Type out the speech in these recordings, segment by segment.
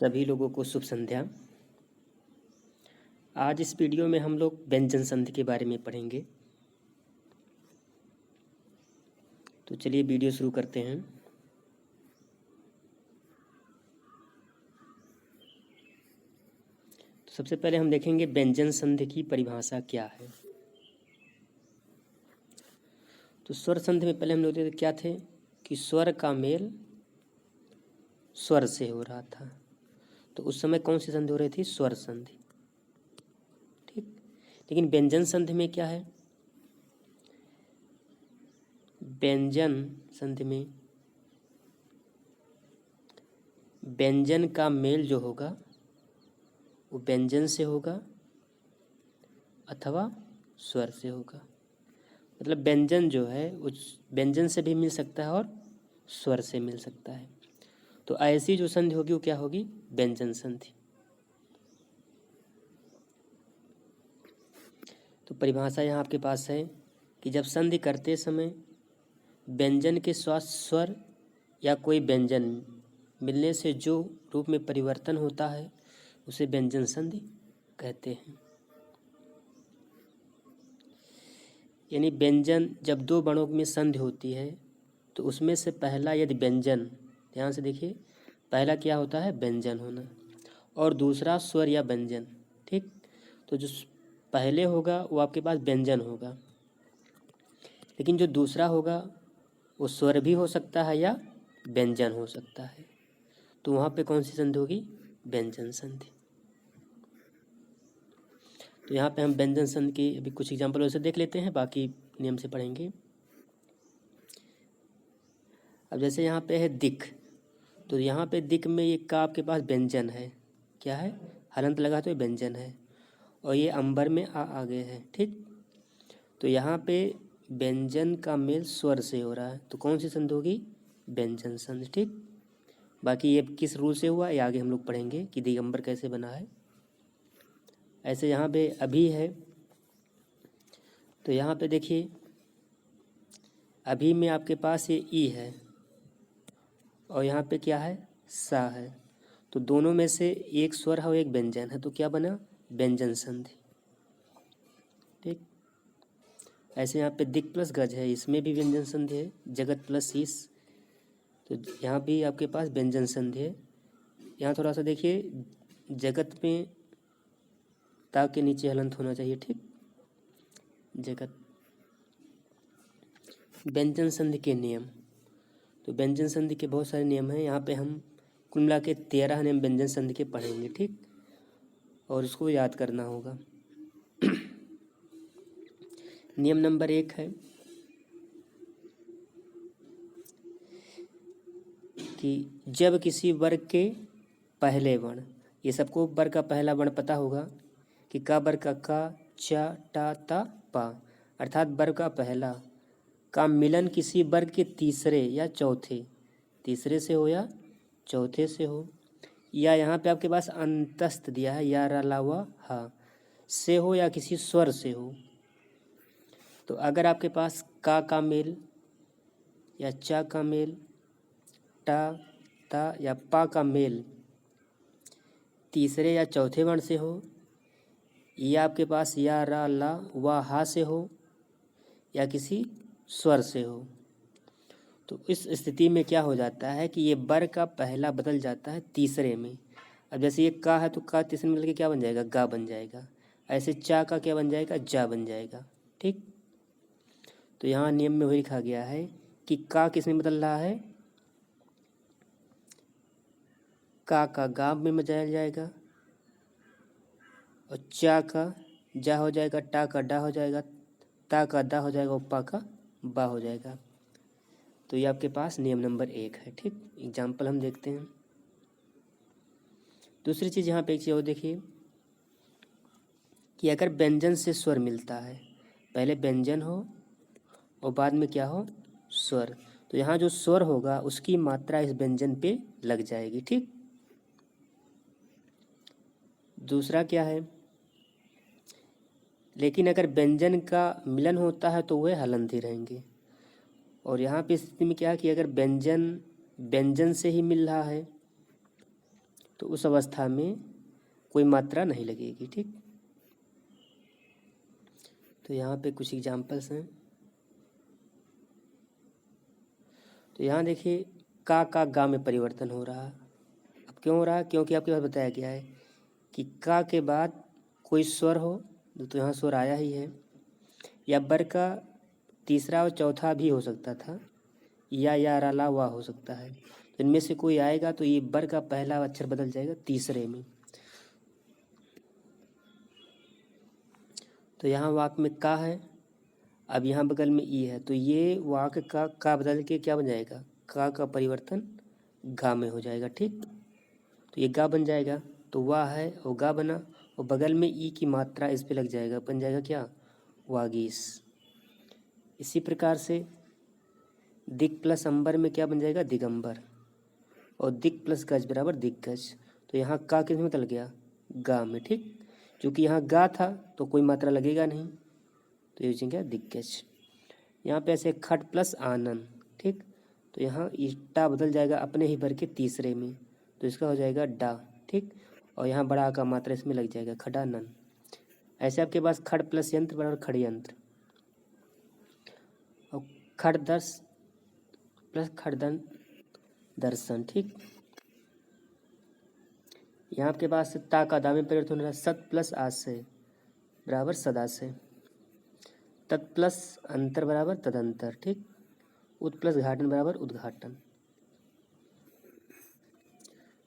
सभी लोगों को शुभ संध्या। आज इस वीडियो में हम लोग व्यंजन संधि के बारे में पढ़ेंगे। तो चलिए वीडियो शुरू करते हैं। तो सबसे पहले हम देखेंगे व्यंजन संधि की परिभाषा क्या है। तो स्वर संधि में पहले हम लोग क्या थे कि स्वर का मेल स्वर से हो रहा था। तो उस समय कौन सी संधि हो रही थी? स्वर संधि। ठीक। लेकिन व्यंजन संधि में क्या है? व्यंजन संधि में व्यंजन का मेल जो होगा वो व्यंजन से होगा अथवा स्वर से होगा। मतलब व्यंजन जो है उस व्यंजन से भी मिल सकता है और स्वर से मिल सकता है। तो ऐसी जो संधि होगी वो क्या होगी? व्यंजन संधि। तो परिभाषा यहाँ आपके पास है कि जब संधि करते समय व्यंजन के साथ स्वर या कोई व्यंजन मिलने से जो रूप में परिवर्तन होता है उसे व्यंजन संधि कहते हैं। यानी व्यंजन जब दो वर्णों में संधि होती है तो उसमें से पहला यदि व्यंजन, ध्यान से देखिए, पहला क्या होता है? व्यंजन होना, और दूसरा स्वर या व्यंजन। ठीक। तो जो पहले होगा वो आपके पास व्यंजन होगा, लेकिन जो दूसरा होगा वो स्वर भी हो सकता है या व्यंजन हो सकता है। तो वहाँ पे कौन सी संधि होगी? व्यंजन संधि। तो यहाँ पे हम व्यंजन संधि की अभी कुछ एग्जाम्पल वैसे देख लेते हैं, बाकी नियम से पढ़ेंगे। अब जैसे यहाँ पे है दिक, तो यहाँ पे दिक में ये का आपके पास व्यंजन है। क्या है? हलंत लगा तो व्यंजन है, और ये अंबर में आ आगे है। ठीक। तो यहाँ पे व्यंजन का मेल स्वर से हो रहा है, तो कौन सी संधि होगी? व्यंजन संधि। ठीक। बाकी ये किस रूल से हुआ ये आगे हम लोग पढ़ेंगे कि दिगंबर कैसे बना है। ऐसे यहाँ पे अभी है, तो यहाँ पे देखिए अभी में आपके पास ये ई है और यहाँ पे क्या है? सा है। तो दोनों में से एक स्वर है और एक व्यंजन है, तो क्या बना? व्यंजन संधि। ठीक। ऐसे यहाँ पे दिक प्लस गज है, इसमें भी व्यंजन संधि है। जगत प्लस शीस, तो यहाँ भी आपके पास व्यंजन संधि है। यहाँ थोड़ा सा देखिए, जगत में ता के नीचे हलंत होना चाहिए। ठीक। जगत। व्यंजन संधि के नियम, तो व्यंजन संधि के बहुत सारे नियम हैं। यहाँ पे हम कुल मिला के 13 नियम व्यंजन संधि के पढ़ेंगे। ठीक। और उसको याद करना होगा। नियम नंबर 1 है कि जब किसी वर्ग के पहले वर्ण, ये सबको वर्ग का पहला वर्ण पता होगा कि का वर्ग का का, चा, टा, ता, पा, अर्थात वर्ग का पहला का मिलन किसी वर्ग के तीसरे या चौथे, तीसरे से हो या चौथे से हो, या यहाँ पे आपके पास अंतस्थ दिया है या रलावा हा से हो, या किसी स्वर से हो। तो अगर आपके पास का मेल या चा का मेल, टा, ता या पा का मेल तीसरे या चौथे वर्ण से हो, या आपके पास या रा ला वा हा से हो, या किसी स्वर से हो, तो इस स्थिति में क्या हो जाता है कि ये वर्ग का पहला बदल जाता है तीसरे में। अब जैसे ये का है तो का तीसरे में बदल के क्या बन जाएगा? गा बन जाएगा। ऐसे चा का क्या बन जाएगा? जा बन जाएगा। ठीक। तो यहाँ नियम में वही लिखा गया है कि का किस में बदल रहा है? का गा में बदल जाएगा, और चा का जा हो जाएगा, टा का डा हो जाएगा, ता का दा हो जाएगा, और पा का बा हो जाएगा। तो ये आपके पास नियम नंबर 1 है। ठीक। एग्जाम्पल हम देखते हैं। दूसरी चीज़ यहाँ पे एक चीज़ और देखिए कि अगर व्यंजन से स्वर मिलता है, पहले व्यंजन हो और बाद में क्या हो? स्वर, तो यहाँ जो स्वर होगा उसकी मात्रा इस व्यंजन पे लग जाएगी। ठीक। दूसरा क्या है, लेकिन अगर व्यंजन का मिलन होता है तो वह हलंत ही रहेंगे। और यहाँ पे स्थिति में क्या है कि अगर व्यंजन व्यंजन से ही मिल रहा है तो उस अवस्था में कोई मात्रा नहीं लगेगी। ठीक, तो यहाँ पे कुछ एग्जाम्पल्स हैं। तो यहाँ देखिए का गा में परिवर्तन हो रहा है। अब क्यों हो रहा है? क्योंकि आपके पास बताया गया है कि का के बाद कोई स्वर हो, तो यहाँ स्वर आया ही है, या बर का तीसरा और चौथा भी हो सकता था, या रा वा हो सकता है। तो इनमें से कोई आएगा तो ये बर का पहला अक्षर बदल जाएगा तीसरे में। तो यहाँ वाक में का है, अब यहाँ बगल में ई है, तो ये वाक का बदल के क्या बन जाएगा? का परिवर्तन गा में हो जाएगा। ठीक, तो ये गा बन जाएगा, तो वाह है और गा बना, और बगल में ई की मात्रा इस पे लग जाएगा, बन जाएगा क्या? वागीस। इसी प्रकार से दिक प्लस अंबर में क्या बन जाएगा? दिगंबर, और दिक प्लस गज बराबर दिग्गज। तो यहाँ का किस में बदल गया? गा में। ठीक, क्योंकि यहाँ गा था तो कोई मात्रा लगेगा नहीं, तो ये क्या? दिग्गज। यहाँ पे ऐसे खट प्लस आनंद। ठीक, तो यहाँ ईटा बदल जाएगा अपने ही भर के तीसरे में, तो इसका हो जाएगा डा। ठीक, और यहाँ बड़ा का मात्रा इसमें लग जाएगा, खडानन। ऐसे आपके पास खड़ प्लस यंत्र बराबर खड़यंत्र, और खड़दर्श प्लस खड़दन दर्शन। ठीक, यहाँ आपके पास ता का दा में परिवर्तन हो रहा है, सत प्लस आशय बराबर सदाशय, तत् प्लस अंतर बराबर तदंतर। ठीक, उत प्लस घाटन बराबर उद्घाटन।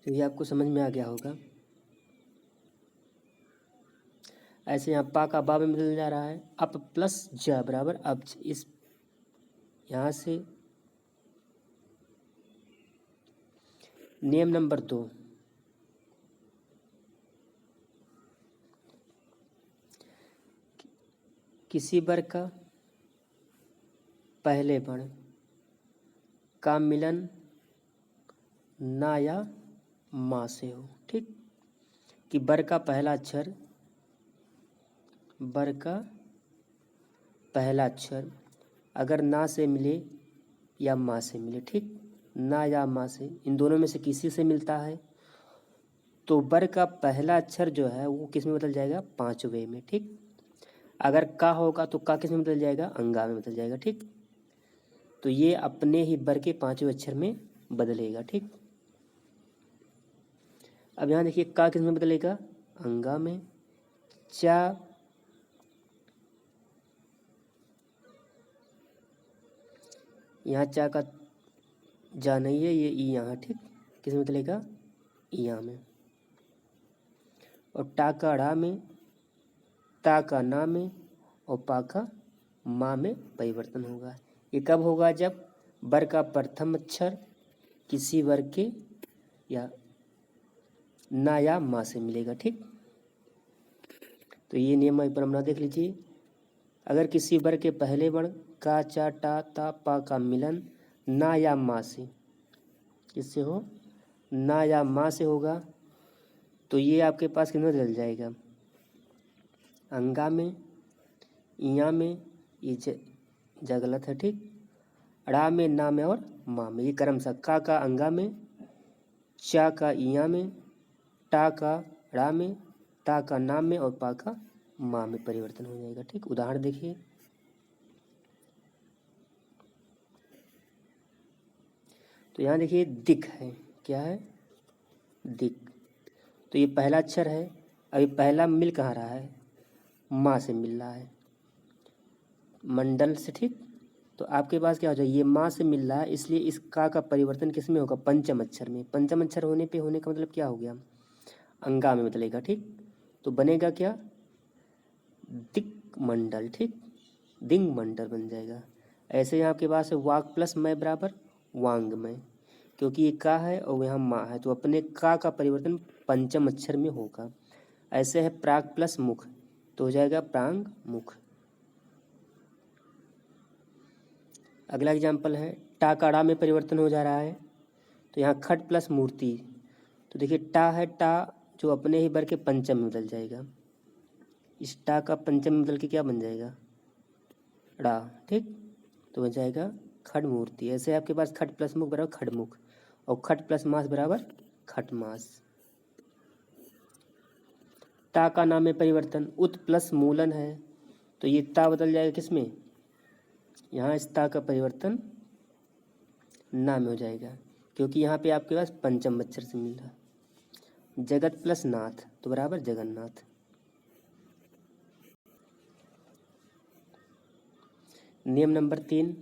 तो ये आपको समझ में आ गया होगा। ऐसे यहाँ पा का बा में बदल जा रहा है, अप प्लस ज बराबर अब्ज। इस यहाँ से नियम नंबर 2, किसी वर्ग का पहले वर्ण का मिलन ना या माँ से हो। ठीक, कि वर्ग का पहला अक्षर, वर्ग का पहला अक्षर अगर ना से मिले या माँ से मिले, ठीक, ना या माँ से, इन दोनों में से किसी से मिलता है, तो वर्ग का पहला अक्षर जो है वो किस में बदल जाएगा? पांचवे में। ठीक, अगर का होगा तो का किस में बदल जाएगा? अंगा में बदल जाएगा। ठीक, तो ये अपने ही वर्ग के पांचवें अक्षर में बदलेगा। ठीक, अब यहाँ देखिए का किस में बदलेगा? अंगा में। चा यहाँ चा का जा नहीं है, ये ई यहाँ। ठीक, किस में बदलेगा? यहाँ में। और टा का ड़ा में, ता का ना में, और पा का माँ में परिवर्तन होगा। ये कब होगा? जब वर्ग का प्रथम अक्षर किसी वर्ग के या ना या माँ से मिलेगा। ठीक, तो ये नियम एक बार अपना देख लीजिए। अगर किसी वर्ग के पहले वर्ण का चा टा ता पा का मिलन ना या माँ से, किससे हो? ना या माँ से होगा, तो ये आपके पास कितना बदल जाएगा? अंगा में, इया में, ये जा गलत है। ठीक, अड़ा में, ना में और माँ में। ये क्रमशः का अंगा में, चा का इया में, टा का ड़ा में, ता का नाम में, और पा का माँ में परिवर्तन हो जाएगा। ठीक, उदाहरण देखिए। तो यहाँ देखिए दिक है, क्या है? दिक। तो ये पहला अक्षर है, अभी पहला मिल कहाँ रहा है? माँ से मिल रहा है, मंडल से। ठीक, तो आपके पास क्या हो जाए? ये माँ से मिल रहा है, इसलिए इस का परिवर्तन किस में होगा? पंचम अक्षर में। पंचम अक्षर होने पे होने का मतलब क्या हो गया? अंगा में बदलेगा। ठीक, तो बनेगा क्या? दिक मंडल। ठीक, दिंग मंडल बन जाएगा। ऐसे यहाँ आपके पास है वाक प्लस मैं बराबर वांग में, क्योंकि ये का है और यहाँ माँ है, तो अपने का परिवर्तन पंचम अक्षर में होगा। ऐसे है प्राग प्लस मुख, तो हो जाएगा प्रांग मुख। अगला एग्जाम्पल है टा का ड़ा में परिवर्तन हो जा रहा है, तो यहाँ खट प्लस मूर्ति, तो देखिए टा है, टा जो अपने ही वर्ग के पंचम में बदल जाएगा। इस टा का पंचम में बदल के क्या बन जाएगा? ड़ा। ठीक, तो बन जाएगा खड मूर्ति। ऐसे आपके पास खट प्लस मुख बराबर खडमुख, और खट प्लस मास बराबर खटमास। ता का नाम में परिवर्तन, उत प्लस मूलन है तो ये ता बदल जाएगा किस में, यहाँ इस ता का परिवर्तन ना में हो जाएगा, क्योंकि यहाँ पे आपके पास पंचम अक्षर से मिल रहा। जगत प्लस नाथ तो बराबर जगन्नाथ। नियम नंबर 3,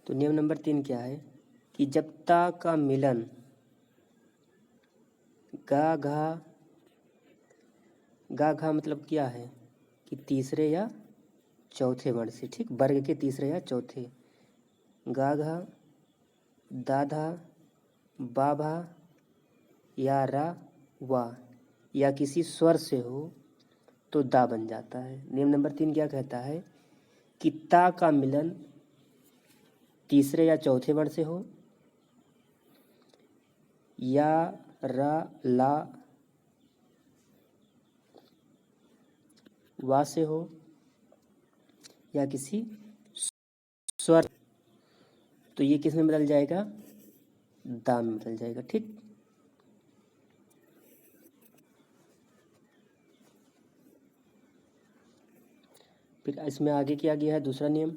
तो नियम नंबर 3 क्या है कि जब ता का मिलन गा घा मतलब क्या है कि तीसरे या चौथे वर्ण से, ठीक, वर्ग के तीसरे या चौथे, गा घा दाधा बाभा या रा वा या किसी स्वर से हो तो दा बन जाता है। नियम नंबर 3 क्या कहता है कि ता का मिलन तीसरे या चौथे वर्ण से हो या रा ला वा से हो या किसी स्वर, तो ये किस में बदल जाएगा, दा में बदल जाएगा, ठीक। फिर इसमें आगे क्या गया है दूसरा नियम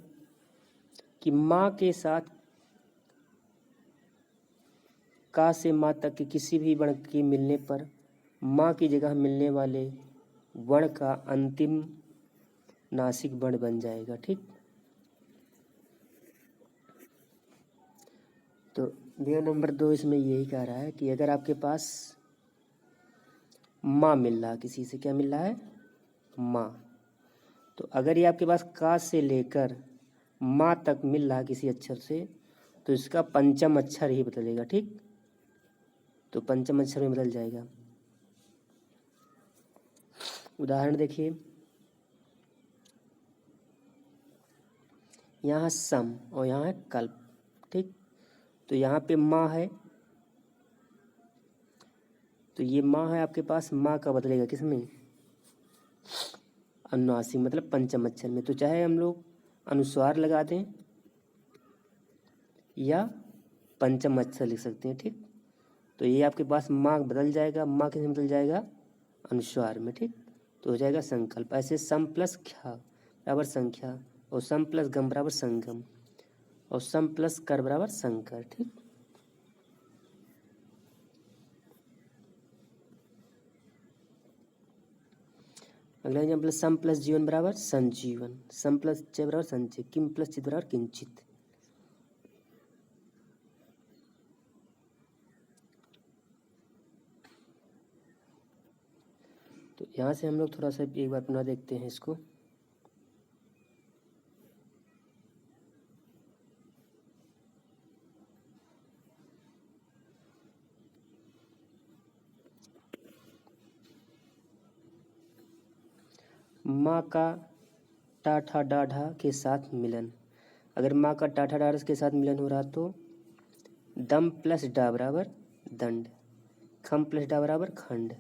कि माँ के साथ का से माँ तक के किसी भी वर्ण के मिलने पर माँ की जगह मिलने वाले वर्ण का अंतिम नासिक वर्ण बन जाएगा, ठीक। तो नियम नंबर 2 इसमें यही कह रहा है कि अगर आपके पास माँ मिल रहा, किसी से क्या मिल रहा है, माँ, तो अगर ये आपके पास का से लेकर माँ तक मिल रहा किसी अक्षर से तो इसका पंचम अक्षर ही बदलेगा, ठीक। तो पंचम अक्षर में बदल जाएगा। उदाहरण देखिए, यहाँ सम और यहाँ है कल्प, ठीक। तो यहाँ पे माँ है तो ये माँ है आपके पास, माँ का बदलेगा किसमें, अनुनासिक मतलब पंचम अक्षर में। तो चाहे हम लोग अनुस्वार लगा दें या पंचम अक्षर लिख सकते हैं, ठीक। तो ये आपके पास माँ बदल जाएगा, माँ किस में बदल जाएगा, अनुस्वार में, ठीक। तो हो जाएगा संकल्प। ऐसे सम प्लस ख्या बराबर संख्या और सम प्लस गम बराबर संगम और सम प्लस कर बराबर संकर, ठीक। अगला एग्जाम्पल, सम प्लस जीवन बराबर संजीवन, सम प्लस चय बराबर संचय, किम प्लस चित बराबर किंचित। तो यहाँ से हम लोग थोड़ा सा एक बार पुनः देखते हैं इसको। माँ का टाठा डाढ़ा के साथ मिलन, अगर माँ का टाठा डाढ़ के साथ मिलन हो रहा तो दम प्लस डा बराबर दंड, खम प्लस डा बराबर खंड।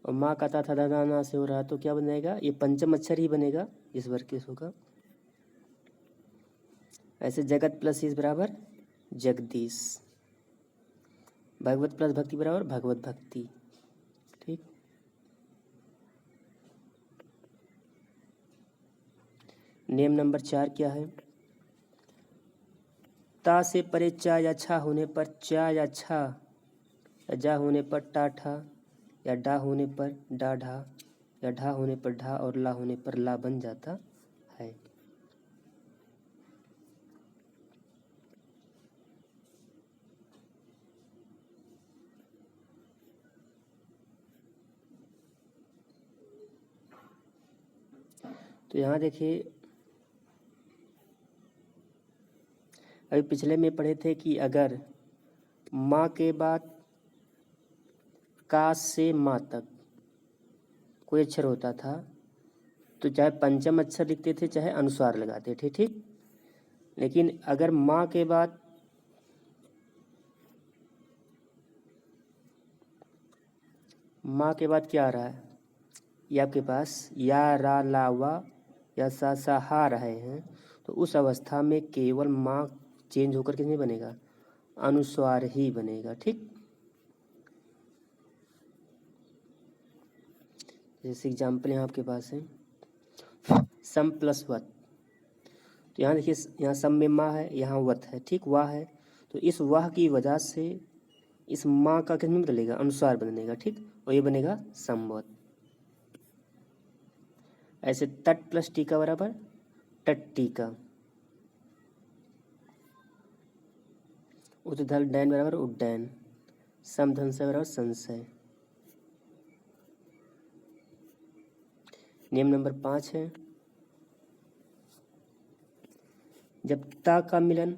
और माँ का ता था दाना से हो रहा तो क्या बनेगा, ये पंचम अक्षर ही बनेगा इस वर्ग के होगा। ऐसे जगत प्लस इस बराबर जगदीश, भगवत प्लस भक्ति बराबर भगवत भक्ति, ठीक। नियम नंबर 4 क्या है, ता से परे चा या छा होने पर चा या छा या जा होने पर टाठा या डा होने पर डाढ़ा या ढा होने पर ढा और ला होने पर ला बन जाता है। तो यहाँ देखिए, अभी पिछले में पढ़े थे कि अगर माँ के बाद का से माँ तक कोई अक्षर होता था तो चाहे पंचम अक्षर लिखते थे चाहे अनुस्वार लगाते थे, ठीक। लेकिन अगर माँ के बाद क्या आ रहा है, ये आपके पास या रा ला वा या सा हा रहे हैं, तो उस अवस्था में केवल माँ चेंज होकर किस में बनेगा, अनुस्वार ही बनेगा। ठीक, जैसे एग्जाम्पल यहाँ आपके पास है सम प्लस वत। तो यहाँ देखिए, यहाँ सम में माँ है, यहाँ वत है, ठीक, वाह है। तो इस वाह की वजह से इस माँ का किस में बदलेगा, अनुस्वार बदलेगा। ठीक, और ये बनेगा समवत। ऐसे तट प्लस टीका बराबर टट्टिका। उद्दल डैन बराबर उड्डैन। समधंसय बराबर संशय। नियम नंबर 5 है, जब ता का मिलन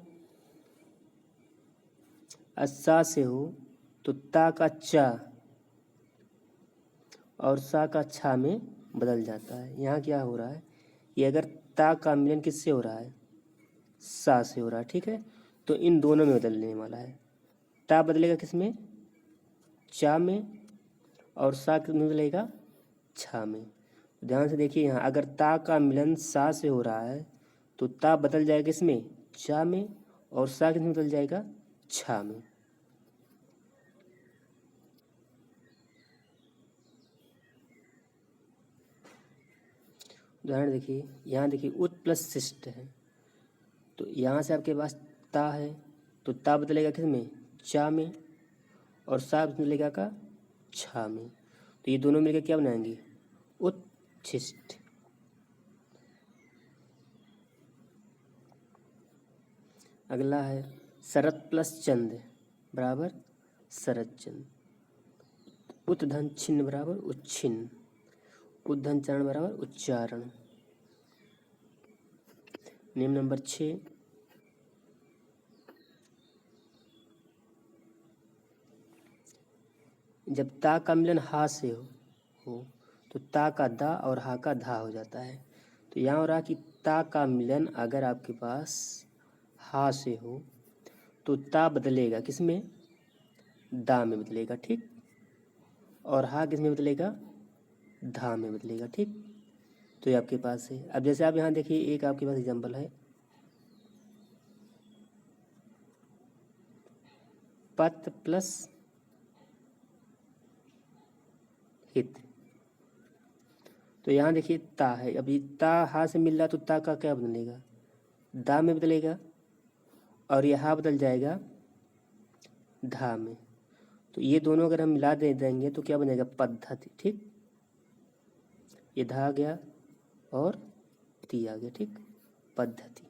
सा से हो तो ता का चा और सा का छा में बदल जाता है। यहाँ क्या हो रहा है, ये अगर ता का मिलन किससे हो रहा है, सा से हो रहा है। ठीक है, तो इन दोनों में बदलने वाला है। ता बदलेगा किस में, चा में, और सा किस में बदलेगा, छा में। ध्यान से देखिए, यहाँ अगर ता का मिलन सा से हो रहा है तो ता बदल जाएगा किसमें, चा में, और सा किस में बदल जाएगा, छा में। उदाहरण देखिए, यहाँ देखिए उत प्लस शिष्ट है, तो यहाँ से आपके पास ता है, तो ता बदलेगा किस में, चा में, और सा बदलेगा का छा में। तो ये दोनों मिलकर क्या बनाएंगे, उत्छिष्ट। अगला है शरत प्लस चंद बराबर शरत चंद। उत्धन छिन्न बराबर उच्छिन्न। उद्धन चरण बराबर उच्चारण। नियम नंबर 6, जब ता का मिलन हा से हो तो ता का दा और हा का धा हो जाता है। तो यहाँ हो रहा कि ता का मिलन अगर आपके पास हा से हो तो ता बदलेगा किस में, दा में बदलेगा। ठीक, और हा किस में बदलेगा, धा में बदलेगा। ठीक, तो ये आपके पास है। अब जैसे आप यहाँ देखिए, एक आपके पास एग्जाम्पल है पत प्लस हित। तो यहाँ देखिए ता है, अभी ता हा से मिल रहा, तो ता का क्या बदलेगा, दा में बदलेगा, और यह हा बदल जाएगा धा में। तो ये दोनों अगर हम मिला देंगे तो क्या बनेगा, पद्धति। ठीक, ये धा आ गया और ती आ गया। ठीक, पद्धति।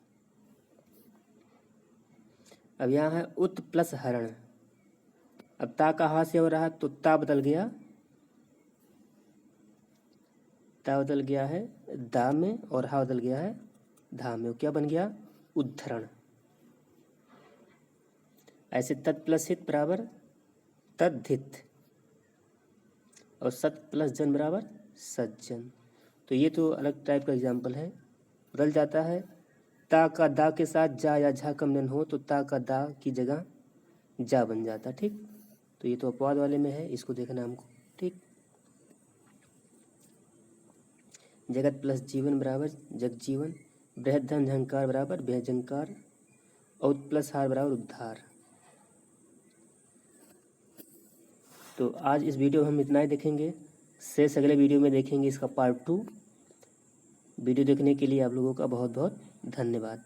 अब यहाँ है उत प्लस हरण। अब ता का हा से हो रहा तो ता बदल गया, ता बदल गया है दा में, और हा बदल गया है धा में। क्या बन गया, उद्धरण। ऐसे तत् प्लस हित बराबर तद्धित, और सत प्लस जन बराबर सज्जन। तो ये तो अलग टाइप का एग्जाम्पल है, बदल जाता है। ता का दा के साथ जा या झा का मिलन हो तो ता का दा की जगह जा बन जाता। ठीक, तो ये तो अपवाद वाले में है, इसको देखना हमको। ठीक, जगत प्लस जीवन बराबर जगजीवन। बृहद धन झंकार बराबर बृहजंकार। औद प्लस हार बराबर उद्धार। तो आज इस वीडियो में हम इतना ही देखेंगे, शेष अगले वीडियो में देखेंगे इसका पार्ट 2। वीडियो देखने के लिए आप लोगों का बहुत बहुत धन्यवाद।